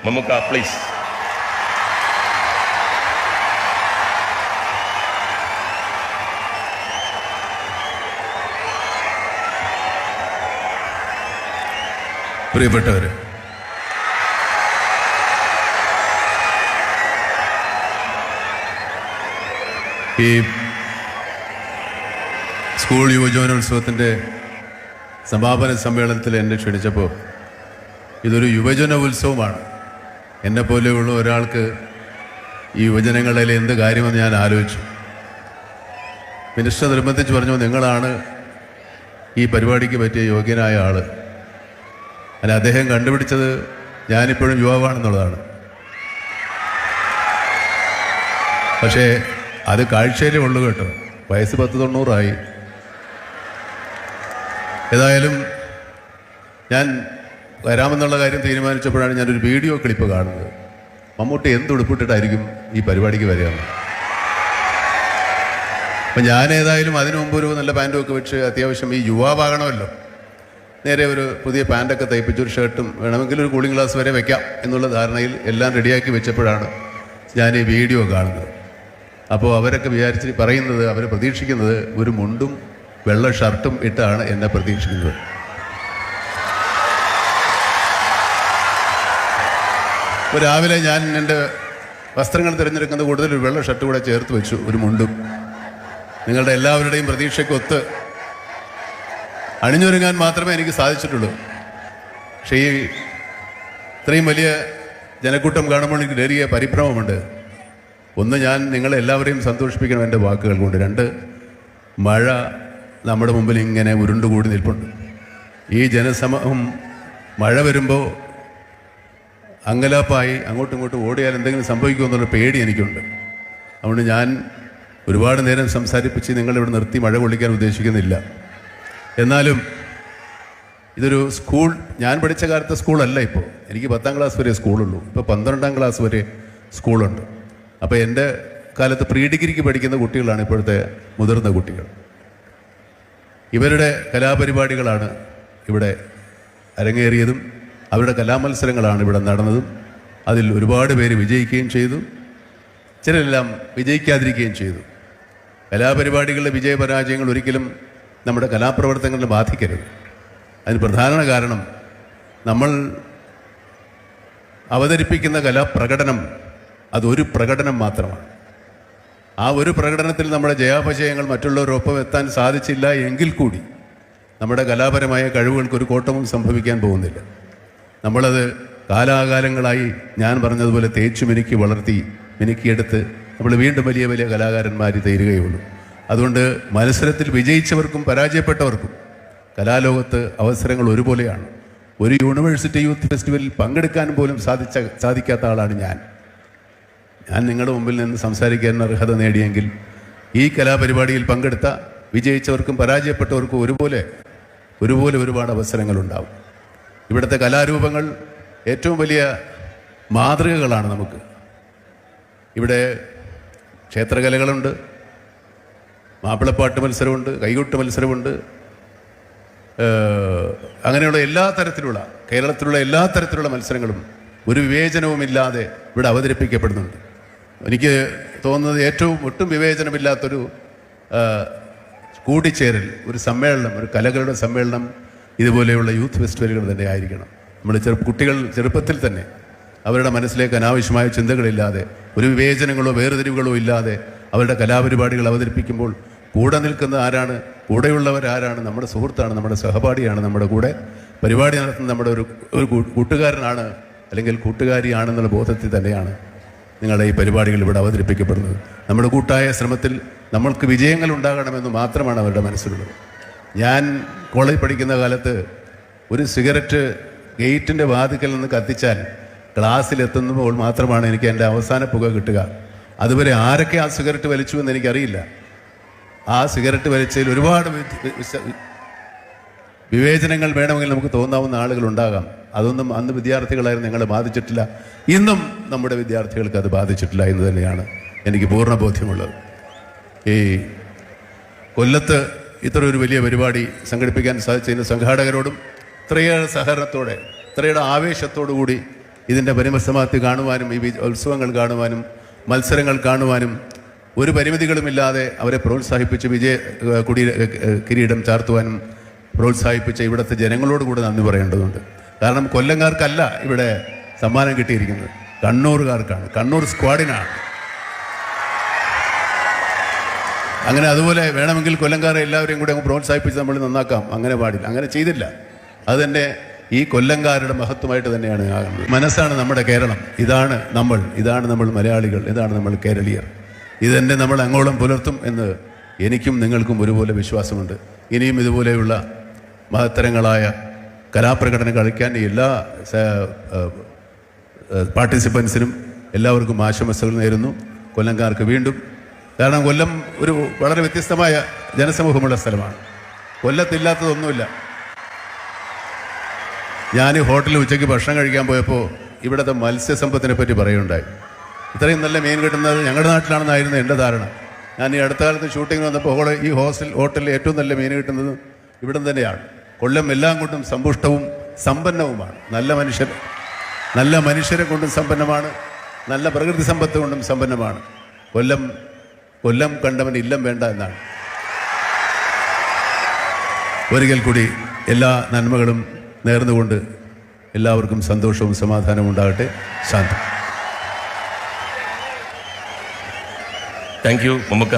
Mammukka please. പ്രിയപ്പെട്ടവര്, ഈ school യുവജനോത്സവത്തിൻ്റെ സമാപന സമ്മേളനത്തിൽ എന്നെ ക്ഷണിച്ചപ്പോൾ ഇതൊരു യുവജന ഉത്സവമാണ്. എന്നെപ്പോലെയുള്ള ഒരാൾക്ക് ഈ യുവജനങ്ങളിൽ എന്ത് കാര്യമെന്ന് ഞാൻ ആലോചിച്ചു. മിനിസ്റ്റർ നിർബന്ധിച്ച് പറഞ്ഞു, നിങ്ങളാണ് ഈ പരിപാടിക്ക് പറ്റിയ യോഗ്യനായ ആൾ. അല്ല, അദ്ദേഹം കണ്ടുപിടിച്ചത് ഞാനിപ്പോഴും യുവാവാണെന്നുള്ളതാണ്. പക്ഷേ അത് കാഴ്ചയിലേ ഉള്ളൂ കേട്ടോ. വയസ്സ് 90 ഏതായാലും ഞാൻ വരാമെന്നുള്ള കാര്യം തീരുമാനിച്ചപ്പോഴാണ് ഞാനൊരു വീഡിയോ ക്ലിപ്പ് കാണുന്നത്. മമ്മൂട്ടി എന്തുടുപ്പിട്ടിട്ടായിരിക്കും ഈ പരിപാടിക്ക് വരികയെന്ന്. അപ്പം ഞാൻ ഏതായാലും അതിനു മുമ്പ് ഒരു നല്ല പാൻറ്റും വെച്ച് അത്യാവശ്യം ഈ യുവാവാകണമല്ലോ, നേരെ ഒരു പുതിയ പാൻറ്റൊക്കെ തയ്പ്പിച്ച് ഒരു ഷർട്ടും വേണമെങ്കിൽ ഒരു കൂളിംഗ് ഗ്ലാസ് വരെ വെക്കാം എന്നുള്ള ധാരണയിൽ എല്ലാം റെഡിയാക്കി വെച്ചപ്പോഴാണ് ഞാൻ ഈ വീഡിയോ കാണുന്നത്. അപ്പോൾ അവരൊക്കെ പറയുന്നത്, അവർ പ്രതീക്ഷിക്കുന്നത് ഒരു മുണ്ടും വെള്ള ഷർട്ടും ഇട്ടാണ് എന്നെ പ്രതീക്ഷിക്കുന്നത്. ഇപ്പോൾ രാവിലെ ഞാൻ എൻ്റെ വസ്ത്രങ്ങൾ തിരഞ്ഞെടുക്കുന്നത് കൂടുതൽ ഒരു വെള്ള ഷർട്ട് കൂടെ ചേർത്ത് വെച്ചു, ഒരു മുണ്ടും. നിങ്ങളുടെ എല്ലാവരുടെയും പ്രതീക്ഷയ്ക്കൊത്ത് അണിഞ്ഞൊരുങ്ങാൻ മാത്രമേ എനിക്ക് സാധിച്ചിട്ടുള്ളൂ. പക്ഷേ ഈ ഇത്രയും വലിയ ജനക്കൂട്ടം കാണുമ്പോൾ എനിക്ക് നേരിയ പരിഭ്രമമുണ്ട്. ഒന്ന്, ഞാൻ നിങ്ങളെല്ലാവരെയും സന്തോഷിപ്പിക്കണം എൻ്റെ വാക്കുകൾ കൊണ്ട്. രണ്ട്, മഴ നമ്മുടെ മുമ്പിൽ ഇങ്ങനെ ഉരുണ്ടുകൂടി നിൽപ്പുണ്ട്. ഈ ജനസമൂഹം മഴ വരുമ്പോൾ അങ്കലാപ്പായി അങ്ങോട്ടും ഇങ്ങോട്ടും ഓടിയാൽ എന്തെങ്കിലും സംഭവിക്കുമെന്നുള്ള പേടി എനിക്കുണ്ട്. അതുകൊണ്ട് ഞാൻ ഒരുപാട് നേരം സംസാരിപ്പിച്ച് നിങ്ങളിവിടെ നിർത്തി മഴ കൊള്ളിക്കാൻ ഉദ്ദേശിക്കുന്നില്ല. എന്നാലും ഇതൊരു സ്കൂൾ, ഞാൻ പഠിച്ച കാലത്തെ സ്കൂളല്ല ഇപ്പോൾ. എനിക്ക് 10ാം ക്ലാസ് വരെ സ്കൂളുള്ളൂ. ഇപ്പോൾ 12ാം ക്ലാസ് വരെ സ്കൂളുണ്ട്. അപ്പോൾ എൻ്റെ കാലത്ത് പ്രീ ഡിഗ്രിക്ക് പഠിക്കുന്ന കുട്ടികളാണ് ഇപ്പോഴത്തെ മുതിർന്ന കുട്ടികൾ. ഇവരുടെ കലാപരിപാടികളാണ് ഇവിടെ അരങ്ങേറിയതും അവരുടെ കലാമത്സരങ്ങളാണ് ഇവിടെ നടന്നതും. അതിൽ ഒരുപാട് പേര് വിജയിക്കുകയും ചെയ്തു, ചിലരെല്ലാം വിജയിക്കാതിരിക്കുകയും ചെയ്തു. കലാപരിപാടികളുടെ വിജയപരാജയങ്ങൾ ഒരിക്കലും നമ്മുടെ കലാപ്രവർത്തനങ്ങളെ ബാധിക്കരുത്. അതിന് പ്രധാന കാരണം നമ്മൾ അവതരിപ്പിക്കുന്ന കലാപ്രകടനം അതൊരു പ്രകടനം മാത്രമാണ്. ആ ഒരു പ്രകടനത്തിൽ നമ്മുടെ ജയാപജയങ്ങൾ മറ്റുള്ളവരൊപ്പം എത്താൻ സാധിച്ചില്ല എങ്കിൽ കൂടി നമ്മുടെ കലാപരമായ കഴിവുകൾക്കൊരു കോട്ടവും സംഭവിക്കാൻ പോകുന്നില്ല. നമ്മളത് കാലാകാലങ്ങളായി ഞാൻ പറഞ്ഞതുപോലെ തേച്ചു മിനുക്കി വളർത്തി മിനുക്കിയെടുത്ത് നമ്മൾ വീണ്ടും വലിയ വലിയ കലാകാരന്മാർ തീരുകയുള്ളൂ. അതുകൊണ്ട് മത്സരത്തിൽ വിജയിച്ചവർക്കും പരാജയപ്പെട്ടവർക്കും കലാലോകത്ത് അവസരങ്ങൾ ഒരുപോലെയാണ്. ഒരു യൂണിവേഴ്സിറ്റി യൂത്ത് ഫെസ്റ്റിവലിൽ പങ്കെടുക്കാൻ പോലും സാധിക്കാത്ത ആളാണ് ഞാൻ. നിങ്ങളുടെ മുമ്പിൽ നിന്ന് സംസാരിക്കാൻ അർഹത നേടിയെങ്കിൽ ഈ കലാപരിപാടിയിൽ പങ്കെടുത്ത വിജയിച്ചവർക്കും പരാജയപ്പെട്ടവർക്കും ഒരുപോലെ ഒരുപാട് അവസരങ്ങളുണ്ടാവും. ഇവിടുത്തെ കലാരൂപങ്ങൾ ഏറ്റവും വലിയ മാതൃകകളാണ് നമുക്ക്. ഇവിടെ ക്ഷേത്രകലകളുണ്ട്, മാപ്പിളപ്പാട്ട് മത്സരമുണ്ട്, കൈകൊട്ട് മത്സരമുണ്ട്. അങ്ങനെയുള്ള എല്ലാ തരത്തിലുള്ള കേരളത്തിലുള്ള എല്ലാ തരത്തിലുള്ള മത്സരങ്ങളും ഒരു വിവേചനവുമില്ലാതെ ഇവിടെ അവതരിപ്പിക്കപ്പെടുന്നുണ്ട്. എനിക്ക് തോന്നുന്നത് ഏറ്റവും ഒട്ടും വിവേചനമില്ലാത്തൊരു കൂടിച്ചേരൽ, ഒരു സമ്മേളനം, ഒരു കലകളുടെ സമ്മേളനം ഇതുപോലെയുള്ള യൂത്ത് ഫെസ്റ്റിവലുകൾ തന്നെ ആയിരിക്കണം. നമ്മൾ കുട്ടികൾ ചെറുപ്പത്തിൽ തന്നെ അവരുടെ മനസ്സിലേക്ക് അനാവശ്യമായ ചിന്തകളില്ലാതെ, ഒരു വിവേചനങ്ങളോ വേർതിരിവുകളോ ഇല്ലാതെ അവരുടെ കലാപരിപാടികൾ അവതരിപ്പിക്കുമ്പോൾ കൂടെ നിൽക്കുന്ന ആരാണ്, കൂടെയുള്ളവരാരാണ്? നമ്മുടെ സുഹൃത്താണ്, നമ്മുടെ സഹപാഠിയാണ്, നമ്മുടെ കൂടെ പരിപാടി നടത്തുന്ന നമ്മുടെ ഒരു കൂട്ടുകാരനാണ് അല്ലെങ്കിൽ കൂട്ടുകാരിയാണെന്നുള്ള ബോധത്തിൽ തന്നെയാണ് നിങ്ങളുടെ ഈ പരിപാടികൾ ഇവിടെ അവതരിപ്പിക്കപ്പെടുന്നത്. നമ്മുടെ കൂട്ടായ ശ്രമത്തിൽ നമ്മൾക്ക് വിജയങ്ങൾ ഉണ്ടാകണമെന്ന് മാത്രമാണ് അവരുടെ മനസ്സിലുള്ളത്. ഞാൻ കോളേജ് പഠിക്കുന്ന കാലത്ത് ഒരു സിഗരറ്റ് ഗേറ്റിൻ്റെ വാതിക്കൽ നിന്ന് കത്തിച്ചാൽ ക്ലാസ്സിലെത്തുമ്പോൾ മാത്രമാണ് എനിക്ക് എൻ്റെ അവസാന പുക കിട്ടുക. അതുവരെ ആരൊക്കെ ആ സിഗരറ്റ് വലിച്ചു എന്ന് എനിക്കറിയില്ല. ആ സിഗരറ്റ് വലിച്ചതിൽ ഒരുപാട് വിവേചനങ്ങൾ വേണമെങ്കിൽ നമുക്ക് തോന്നാവുന്ന ആളുകളുണ്ടാകാം. അതൊന്നും അന്ന് വിദ്യാർത്ഥികളായിരുന്നു ഞങ്ങളെ ബാധിച്ചിട്ടില്ല. ഇന്നും നമ്മുടെ വിദ്യാർത്ഥികൾക്ക് അത് ബാധിച്ചിട്ടില്ല എന്ന് തന്നെയാണ് എനിക്ക് പൂർണ്ണ ബോധ്യമുള്ളത്. ഈ കൊല്ലത്ത് ഇത്ര ഒരു വലിയ പരിപാടി സംഘടിപ്പിക്കാൻ സാധിച്ചതിന് സംഘാടകരോടും ഇത്രയേറെ സഹകരണത്തോടെ, ഇത്രയേറെ ആവേശത്തോടു കൂടി ഇതിൻ്റെ പരിസമാപ്തി കാണുവാനും ഈ ഉത്സവങ്ങൾ കാണുവാനും മത്സരങ്ങൾ കാണുവാനും ഒരു പരിമിതികളുമില്ലാതെ അവരെ പ്രോത്സാഹിപ്പിച്ച് കിരീടം ചാർത്തുവാനും പ്രോത്സാഹിപ്പിച്ച ഇവിടുത്തെ ജനങ്ങളോട് കൂടെ നന്ദി പറയേണ്ടതുണ്ട്. കാരണം കൊല്ലംകാർക്കല്ല ഇവിടെ സമ്മാനം കിട്ടിയിരിക്കുന്നത്, കണ്ണൂറുകാർക്കാണ്, കണ്ണൂർ സ്ക്വാഡിനാണ്. അങ്ങനെ അതുപോലെ വേണമെങ്കിൽ കൊല്ലംകാരെ എല്ലാവരെയും കൂടെ അങ്ങ് പ്രോത്സാഹിപ്പിച്ച് നമ്മൾ നന്നാക്കാം, അങ്ങനെ പാടില്ല, അങ്ങനെ ചെയ്തില്ല. അത് തന്നെ ഈ കൊല്ലംകാരുടെ മഹത്വമായിട്ട് തന്നെയാണ് ആകുന്നത്. മനസ്സാണ് നമ്മുടെ കേരളം, ഇതാണ് നമ്മൾ മലയാളികൾ, ഇതാണ് നമ്മൾ കേരളീയർ. ഇതെന്നെ നമ്മൾ അങ്ങോളം പുലർത്തും എന്ന് എനിക്കും നിങ്ങൾക്കും ഒരുപോലെ വിശ്വാസമുണ്ട്. ഇനിയും ഇതുപോലെയുള്ള മഹത്തരങ്ങളായ കലാപ്രകടനം കളിക്കാൻ എല്ലാ പാർട്ടിസിപ്പൻസിനും എല്ലാവർക്കും ആശംസകൾ നേരുന്നു. കൊല്ലംകാർക്ക് വീണ്ടും, കാരണം കൊല്ലം ഒരു വളരെ വ്യത്യസ്തമായ ജനസമൂഹമുള്ള സ്ഥലമാണ്. കൊല്ലത്തില്ലാത്തതൊന്നുമില്ല. ഞാൻ ഹോട്ടലിൽ ഉച്ചയ്ക്ക് ഭക്ഷണം കഴിക്കാൻ പോയപ്പോൾ ഇവിടുത്തെ മത്സ്യസമ്പത്തിനെ പറ്റി പറയുകയുണ്ടായി. ഇത്രയും നല്ല മീൻ കിട്ടുന്നത് ഞങ്ങളുടെ നാട്ടിലാണെന്നായിരുന്നു എൻ്റെ ധാരണ. ഞാൻ ഈ അടുത്ത കാലത്ത് ഷൂട്ടിങ്ങിന് വന്നപ്പോൾ ഈ ഹോട്ടലിൽ ഏറ്റവും നല്ല മീൻ കിട്ടുന്നത് ഇവിടം തന്നെയാണ്. കൊല്ലം എല്ലാം കൊണ്ടും സമ്പുഷ്ടവും സമ്പന്നവുമാണ്. നല്ല മനുഷ്യരെ കൊണ്ടും സമ്പന്നമാണ്, നല്ല പ്രകൃതി സമ്പത്ത് കൊണ്ടും സമ്പന്നമാണ്. കൊല്ലം കണ്ടവൻ ഇല്ലം വേണ്ട എന്നാണ്. ഒരിക്കൽ കൂടി എല്ലാ നന്മകളും നേർന്നുകൊണ്ട് എല്ലാവർക്കും സന്തോഷവും സമാധാനവും ഉണ്ടാകട്ടെ. ശാന്തി. Thank you Mammukka.